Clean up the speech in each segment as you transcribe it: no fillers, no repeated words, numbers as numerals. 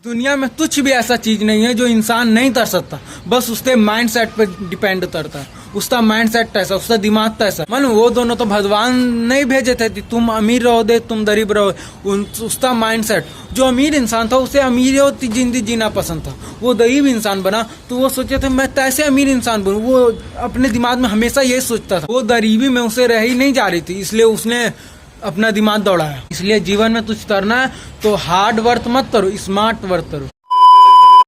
दुनिया में कुछ भी ऐसा चीज नहीं है जो इंसान नहीं कर सकता, बस उसके माइंड सेट पे डिपेंड करता है। उसका माइंड सेट कैसा, उसका दिमाग कैसा। मान वो दोनों तो भगवान नहीं भेजे थे कि तुम अमीर रहो दे तुम गरीब रहो। उसका माइंड सेट, जो अमीर इंसान था उसे अमीर जिंदगी जीना पसंद था। वो गरीब इंसान बना तो वो सोचे थे मैं कैसे अमीर इंसान बनूं। वो अपने दिमाग में हमेशा यही सोचता था। वो गरीबी में उसे रह ही नहीं जा रही थी, इसलिए उसने अपना दिमाग दौड़ाया। इसलिए जीवन में कुछ करना है तो हार्ड वर्क मत करो, स्मार्ट वर्क करो।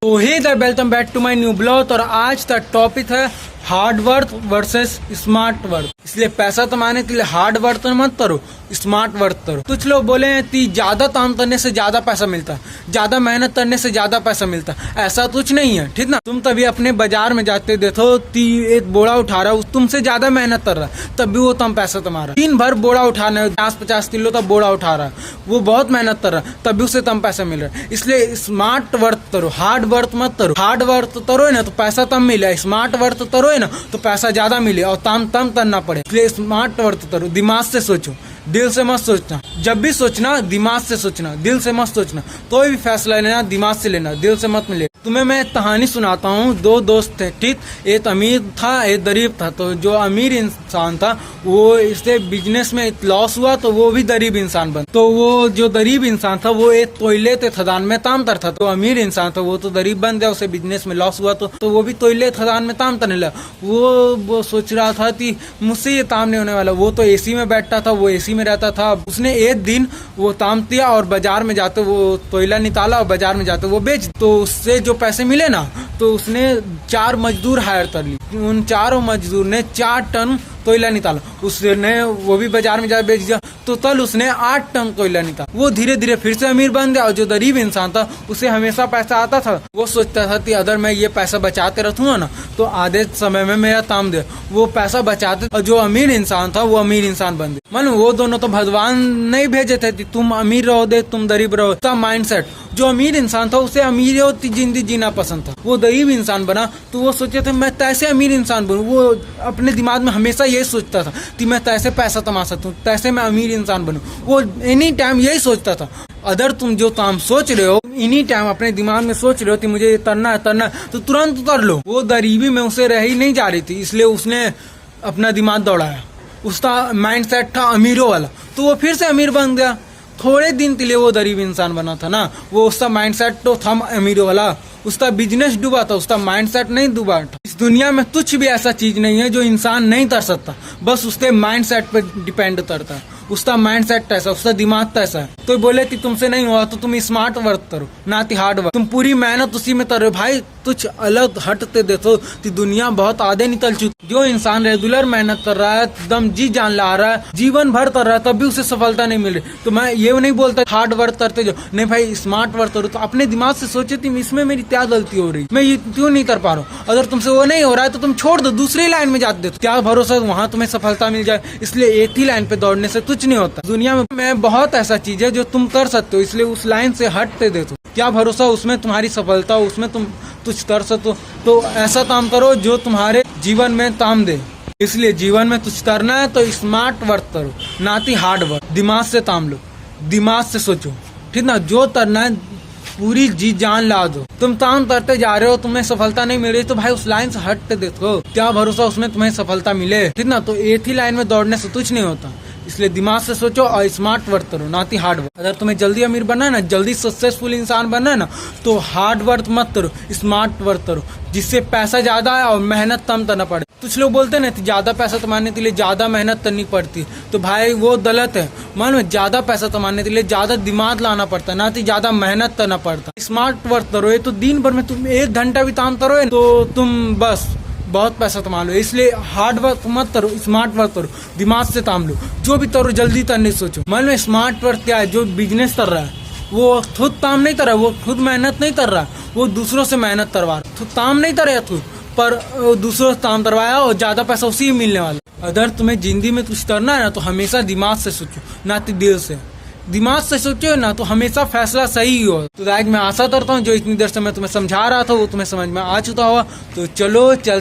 तो hey the welcome back to my new blog. और आज का टॉपिक है hard work versus smart work. इसलिए पैसा कमाने के लिए हार्ड वर्क मत करो, स्मार्ट वर्क करो। कुछ लोग बोले हैं कि ज्यादा काम करने से ज्यादा पैसा मिलता है, ज्यादा मेहनत करने से ज्यादा पैसा मिलता है। ऐसा कुछ नहीं है, ठीक ना। तुम तभी अपने बाजार में जाते देखो कि एक बोरा उठा रहा है, तुमसे ज्यादा मेहनत कर रहा है, तब भी वो कम पैसा कमा रहा है। दिन भर बोरा उठाना 50-50 किलो तक बोरा उठा रहा है, वो बहुत मेहनत कर रहा है, तब भी उसे कम पैसा मिल रहा है। इसलिए स्मार्ट वर्क करो, हार्ड वर्क मत करो। हार्ड वर्क करो ना तो पैसा कम मिले, स्मार्ट वर्क करो ना तो पैसा ज्यादा मिले और काम कम करना पड़े। इसलिए स्मार्ट वर्क करो, दिमाग से सोचो, दिल से मत सोचना। जब भी सोचना दिमाग से सोचना, दिल से मत सोचना। कोई भी फैसला लेना दिमाग से लेना, दिल से मत मिले। तुम्हें मैं कहानी सुनाता हूँ। दो दोस्त थे, ठीक। एक अमीर था एक गरीब था। तो जो अमीर इंसान था वो इससे बिजनेस में लॉस हुआ तो वो भी गरीब इंसान बन। तो वो जो गरीब इंसान था वो एक कोयले के खदान में काम करता था। तो अमीर इंसान था वो तो गरीब बन गया, उसे बिजनेस में लॉस हुआ तो वो भी कोयले खदान में काम करने लगा। वो सोच रहा था कि मुझसे ये काम नहीं होने वाला। वो तो एसी में बैठता था, वो एसी में रहता था। उसने एक दिन वो काम किया और बाजार में जाते वो कोयला निकाला और बाजार में जाते वो बेच। तो उससे जो पैसे मिले ना तो उसने 4 मजदूर हायर कर ली। उन 4 मजदूर ने 4 टन कोयला निकाला। उसने वो भी बाजार में जाकर बेच दिया तो कल उसने 8 टन कोयला निकाला। वो धीरे धीरे फिर से अमीर बन गया। और जो गरीब इंसान था उसे हमेशा पैसा आता था। वो सोचता था कि अगर मैं ये पैसा बचाते रखूंगा ना तो आधे समय में मेरा काम दे। वो पैसा बचाते और जो अमीर इंसान था वो अमीर इंसान बन गया। मानो वो दोनों तो भगवान नहीं भेजे थे कि तुम अमीर रहो दे तुम गरीब रहो। उसका माइंड सेट, जो अमीर इंसान था उसे अमीर जिंदगी जीना पसंद था। वो गरीब इंसान बना तो वो सोचे थे मैं कैसे अमीर इंसान बनूं। वो अपने दिमाग में हमेशा यही सोचता था कि मैं कैसे पैसा कमा सकता हूँ, कैसे मैं अमीर इंसान बनूं। वो एनी टाइम यही सोचता था। अगर तुम जो काम सोच रहे हो एनी टाइम अपने दिमाग में सोच रहे हो कि मुझे ये करना है तो तुरंत कर लो। वो गरीबी में उसे रह ही नहीं जा रही थी, इसलिए उसने अपना दिमाग दौड़ाया। उसका माइंड सेट था अमीरों वाला तो वो फिर से अमीर बन गया। थोड़े दिन के लिए वो गरीब इंसान बना था ना, वो उसका माइंड सेट तो था अमीरों वाला। उसका बिजनेस डूबा था, उसका माइंड सेट नहीं डूबा था। इस दुनिया में कुछ भी ऐसा चीज नहीं है जो इंसान नहीं कर सकता, बस उसके माइंड सेट पे डिपेंड करता है। उसका माइंड सेट कैसा, उसका दिमाग कैसा है। तो बोले कि तुमसे नहीं हुआ तो तुम स्मार्ट वर्क करो ना कि हार्ड वर्क। तुम पूरी मेहनत उसी में करो भाई। कुछ अलग हटते देखो कि दुनिया बहुत आगे निकल चुकी। जो इंसान रेगुलर मेहनत कर रहा है, एकदम जी जान ला रहा है, जीवन भर कर रहा है, तब भी उसे सफलता नहीं मिल रही। तो मैं ये नहीं बोलता हार्ड वर्क करते जो नहीं भाई, स्मार्ट वर्क करो। तो अपने दिमाग से सोचे कि इसमें मेरी क्या गलती हो रही, मैं ये क्यों नहीं कर पा रहा हूँ। अगर तुमसे वो नहीं हो रहा है तो तुम छोड़ दो, दूसरी लाइन में जाते दो। क्या भरोसा वहां तुम्हें सफलता मिल जाए। इसलिए एक ही लाइन पे दौड़ने से कुछ नहीं होता। दुनिया में बहुत ऐसा चीज है जो तुम कर सकते हो, इसलिए उस लाइन से हटते दे दो। क्या भरोसा उसमें तुम्हारी सफलता हो, उसमें तुम कुछ कर सको। तो ऐसा काम करो जो तुम्हारे जीवन में काम दे। इसलिए जीवन में कुछ करना है तो स्मार्ट वर्क करो ना कि हार्ड वर्क। दिमाग से काम लो, दिमाग से सोचो, ठीक ना। जो करना है पूरी जी जान ला दो। तुम काम करते जा रहे हो, तुम्हें सफलता नहीं मिल रही तो भाई उस लाइन से हटते देखो। क्या भरोसा उसमें तुम्हें सफलता मिले, ठीक ना। तो एक ही लाइन में दौड़ने से कुछ नहीं होता। इसलिए दिमाग से सोचो और स्मार्ट वर्क करो ना कि हार्ड वर्क। अगर तुम्हें जल्दी अमीर बनना है ना, जल्दी सक्सेसफुल इंसान बनना है ना, तो हार्ड वर्क मत करो, स्मार्ट वर्क करो, जिससे पैसा ज्यादा है और मेहनत कम करना पड़े। कुछ लोग बोलते हैं ना ज्यादा पैसा कमाने के लिए ज्यादा मेहनत करनी पड़ती, तो भाई वो गलत है। मान लो ज्यादा पैसा कमाने के लिए ज्यादा दिमाग लाना पड़ता है ना कि ज्यादा मेहनत करना पड़ता है। स्मार्ट वर्क करो। ये तो दिन भर में तुम 1 घंटा भी काम करो तो तुम बस बहुत पैसा कमा लो। इसलिए हार्ड वर्क मत करो, स्मार्ट वर्क करो, दिमाग से काम लो। जो भी करो जल्दी करने सोचो। मान लो स्मार्ट वर्क क्या है, जो बिजनेस कर रहा है वो खुद काम नहीं कर रहा, वो खुद मेहनत नहीं कर रहा, वो दूसरों से मेहनत करवा रहा। खुद काम नहीं कर रहा खुद, पर दूसरों से काम करवाया और ज्यादा पैसा उसी में मिलने वाला। अगर तुम्हें जिंदगी में कुछ करना है ना तो हमेशा दिमाग से सोचो ना कि दिल से। दिमाग से सोचो ना तो हमेशा फैसला सही हो। तो गाइस मैं आशा करता हूँ जो इतनी देर से मैं तुम्हें समझा रहा था वो तुम्हें समझ में आ चुका होगा। तो चलो चल